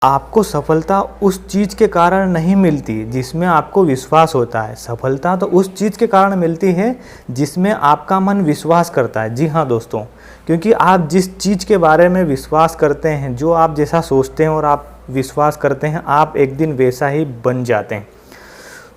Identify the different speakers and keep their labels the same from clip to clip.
Speaker 1: आपको सफलता उस चीज़ के कारण नहीं मिलती जिसमें आपको विश्वास होता है। सफलता तो उस चीज़ के कारण मिलती है जिसमें आपका मन विश्वास करता है। जी हाँ दोस्तों, क्योंकि आप जिस चीज़ के बारे में विश्वास करते हैं, जो आप जैसा सोचते हैं और आप विश्वास करते हैं, आप एक दिन वैसा ही बन जाते हैं।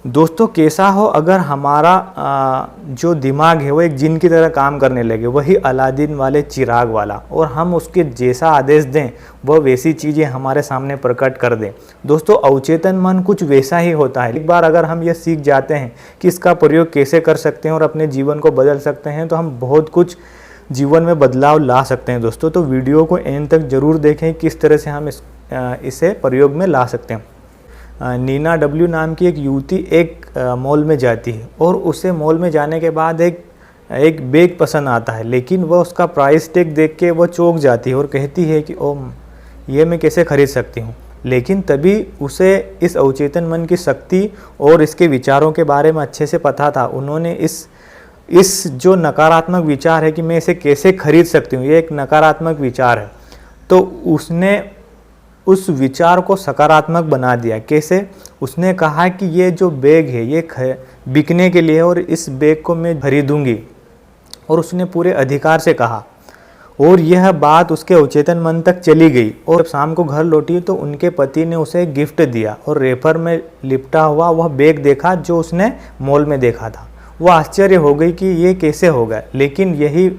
Speaker 1: दोस्तों कैसा हो, अगर हमारा जो दिमाग है वो एक जिन की तरह काम करने लगे, वही अलादीन वाले चिराग वाला, और हम उसके जैसा आदेश दें वह वैसी चीज़ें हमारे सामने प्रकट कर दें। दोस्तों अवचेतन मन कुछ वैसा ही होता है। एक बार अगर हम ये सीख जाते हैं कि इसका प्रयोग कैसे कर सकते हैं और अपने जीवन को बदल सकते हैं, तो हम बहुत कुछ जीवन में बदलाव ला सकते हैं। दोस्तों तो वीडियो को एंड तक ज़रूर देखें, किस तरह से हम इसे प्रयोग में ला सकते हैं। नीना डब्ल्यू नाम की एक युवती एक मॉल में जाती है और उसे मॉल में जाने के बाद एक बैग पसंद आता है, लेकिन वह उसका प्राइस टैग देख के वह चौंक जाती है और कहती है कि ओह ये मैं कैसे खरीद सकती हूँ। लेकिन तभी उसे इस अवचेतन मन की शक्ति और इसके विचारों के बारे में अच्छे से पता था। उन्होंने इस जो नकारात्मक विचार है कि मैं इसे कैसे खरीद सकती हूँ, ये एक नकारात्मक विचार है, तो उसने उस विचार को सकारात्मक बना दिया। कैसे? उसने कहा कि ये जो बैग है ये बिकने के लिए है और इस बैग को मैं खरीदूंगी, और उसने पूरे अधिकार से कहा। और यह बात उसके अवचेतन मन तक चली गई, और जब शाम को घर लौटी तो उनके पति ने उसे गिफ्ट दिया और रेफर में लिपटा हुआ वह बैग देखा जो उसने मॉल में देखा था। वह आश्चर्य हो गई कि ये कैसे हो गया। लेकिन यही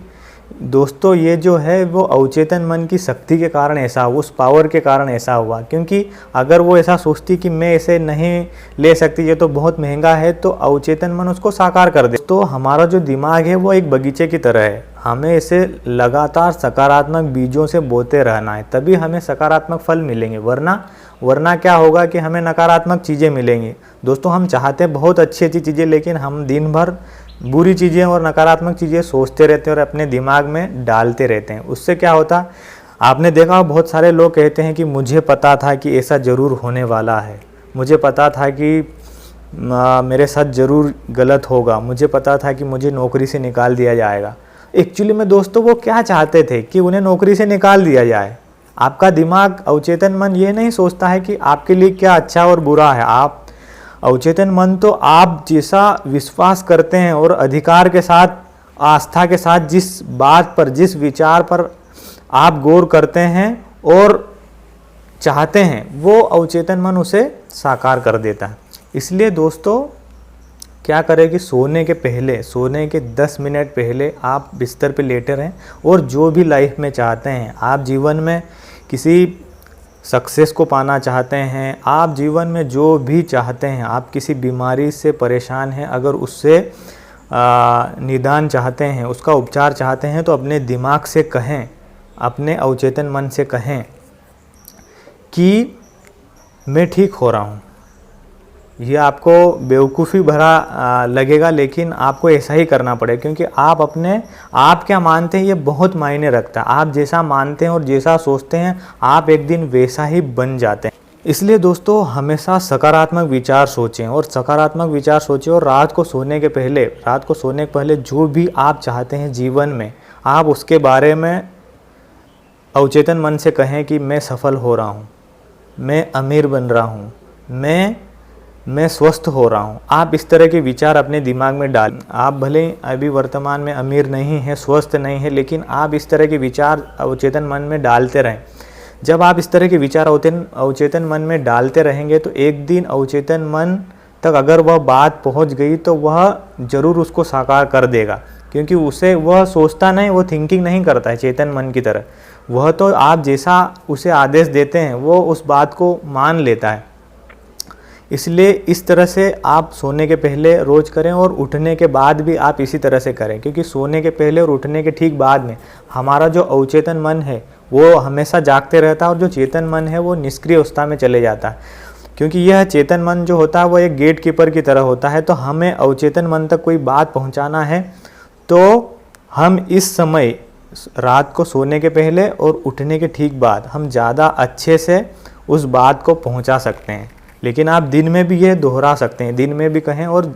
Speaker 1: दोस्तों ये जो है वो अवचेतन मन की शक्ति के कारण ऐसा हुआ, उस पावर के कारण ऐसा हुआ। क्योंकि अगर वो ऐसा सोचती कि मैं इसे नहीं ले सकती, ये तो बहुत महंगा है, तो अवचेतन मन उसको साकार कर दे। तो हमारा जो दिमाग है वो एक बगीचे की तरह है, हमें इसे लगातार सकारात्मक बीजों से बोते रहना है, तभी हमें सकारात्मक फल मिलेंगे। वरना क्या होगा कि हमें नकारात्मक चीज़ें मिलेंगी। दोस्तों हम चाहते हैं बहुत अच्छी अच्छी चीज़ें, लेकिन हम दिन भर बुरी चीज़ें और नकारात्मक चीज़ें सोचते रहते हैं और अपने दिमाग में डालते रहते हैं। उससे क्या होता, आपने देखा बहुत सारे लोग कहते हैं कि मुझे पता था कि ऐसा ज़रूर होने वाला है, मुझे पता था कि मेरे साथ ज़रूर गलत होगा, मुझे पता था कि मुझे नौकरी से निकाल दिया जाएगा। एक्चुअली में दोस्तों वो क्या चाहते थे कि उन्हें नौकरी से निकाल दिया जाए। आपका दिमाग अवचेतन मन ये नहीं सोचता है कि आपके लिए क्या अच्छा और बुरा है। आप अवचेतन मन तो आप जैसा विश्वास करते हैं और अधिकार के साथ, आस्था के साथ जिस बात पर, जिस विचार पर आप गौर करते हैं और चाहते हैं, वो अवचेतन मन उसे साकार कर देता है। इसलिए दोस्तों क्या करें कि सोने के 10 मिनट पहले आप बिस्तर पे लेटे रहें, और जो भी लाइफ में चाहते हैं, आप जीवन में किसी सक्सेस को पाना चाहते हैं, आप जीवन में जो भी चाहते हैं, आप किसी बीमारी से परेशान हैं, अगर उससे निदान चाहते हैं, उसका उपचार चाहते हैं, तो अपने दिमाग से कहें, अपने अवचेतन मन से कहें कि मैं ठीक हो रहा हूँ। ये आपको बेवकूफ़ी भरा लगेगा, लेकिन आपको ऐसा ही करना पड़ेगा, क्योंकि आप क्या मानते हैं ये बहुत मायने रखता है। आप जैसा मानते हैं और जैसा सोचते हैं, आप एक दिन वैसा ही बन जाते हैं। इसलिए दोस्तों हमेशा सकारात्मक विचार सोचें, और सकारात्मक विचार सोचें, और रात को सोने के पहले जो भी आप चाहते हैं जीवन में, आप उसके बारे में अवचेतन मन से कहें कि मैं सफल हो रहा हूँ, मैं अमीर बन रहा हूँ, मैं स्वस्थ हो रहा हूँ। आप इस तरह के विचार अपने दिमाग में डालें। आप भले अभी वर्तमान में अमीर नहीं हैं, स्वस्थ नहीं हैं, लेकिन आप इस तरह के विचार अवचेतन मन में डालते रहें। जब आप इस तरह के विचार अवचेतन मन में डालते रहेंगे, तो एक दिन अवचेतन मन तक अगर वह बात पहुँच गई तो वह ज़रूर उसको साकार कर देगा, क्योंकि वह सोचता नहीं, वो थिंकिंग नहीं करता है चेतन मन की तरह। वह तो आप जैसा उसे आदेश देते हैं वो उस बात को मान लेता है। इसलिए इस तरह से आप सोने के पहले रोज़ करें, और उठने के बाद भी आप इसी तरह से करें, क्योंकि सोने के पहले और उठने के ठीक बाद में हमारा जो अवचेतन मन है वो हमेशा जागते रहता है, और जो चेतन मन है वो निष्क्रिय अवस्था में चले जाता है। क्योंकि यह चेतन मन जो होता है वो एक गेट कीपर की तरह होता है। तो हमें अवचेतन मन तक कोई बात पहुँचाना है, तो हम इस समय रात को सोने के पहले और उठने के ठीक बाद हम ज़्यादा अच्छे से उस बात को पहुँचा सकते हैं। लेकिन आप दिन में भी यह दोहरा सकते हैं, दिन में भी कहें, और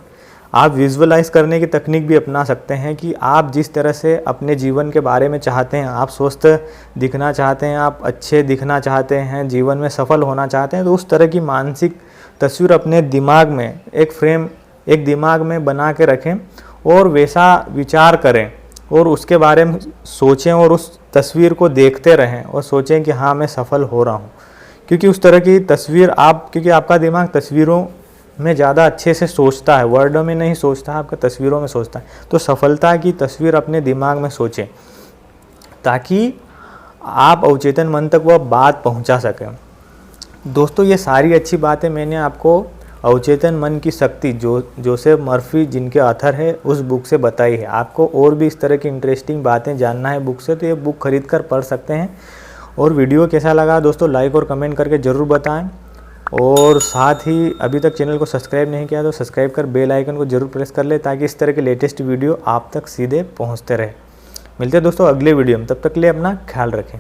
Speaker 1: आप विजुअलाइज करने की तकनीक भी अपना सकते हैं कि आप जिस तरह से अपने जीवन के बारे में चाहते हैं, आप स्वस्थ दिखना चाहते हैं, आप अच्छे दिखना चाहते हैं, जीवन में सफल होना चाहते हैं, तो उस तरह की मानसिक तस्वीर अपने दिमाग में एक दिमाग में बना के रखें और वैसा विचार करें और उसके बारे में सोचें और उस तस्वीर को देखते रहें और सोचें कि हाँ मैं सफल हो रहा हूँ। क्योंकि उस तरह की तस्वीर क्योंकि आपका दिमाग तस्वीरों में ज़्यादा अच्छे से सोचता है, वर्डों में नहीं सोचता है, आपका तस्वीरों में सोचता है। तो सफलता की तस्वीर अपने दिमाग में सोचें ताकि आप अवचेतन मन तक वह बात पहुंचा सकें। दोस्तों, ये सारी अच्छी बातें मैंने आपको अवचेतन मन की शक्ति जोसेफ मर्फी जिनके ऑथर है उस बुक से बताई है। आपको और भी इस तरह की इंटरेस्टिंग बातें जानना है बुक से, तो ये बुक खरीद कर पढ़ सकते हैं। और वीडियो कैसा लगा दोस्तों लाइक और कमेंट करके ज़रूर बताएं। और साथ ही अभी तक चैनल को सब्सक्राइब नहीं किया तो सब्सक्राइब कर बेल आइकन को जरूर प्रेस कर ले ताकि इस तरह के लेटेस्ट वीडियो आप तक सीधे पहुंचते रहे। मिलते हैं दोस्तों अगले वीडियो में, तब तक के लिए अपना ख्याल रखें।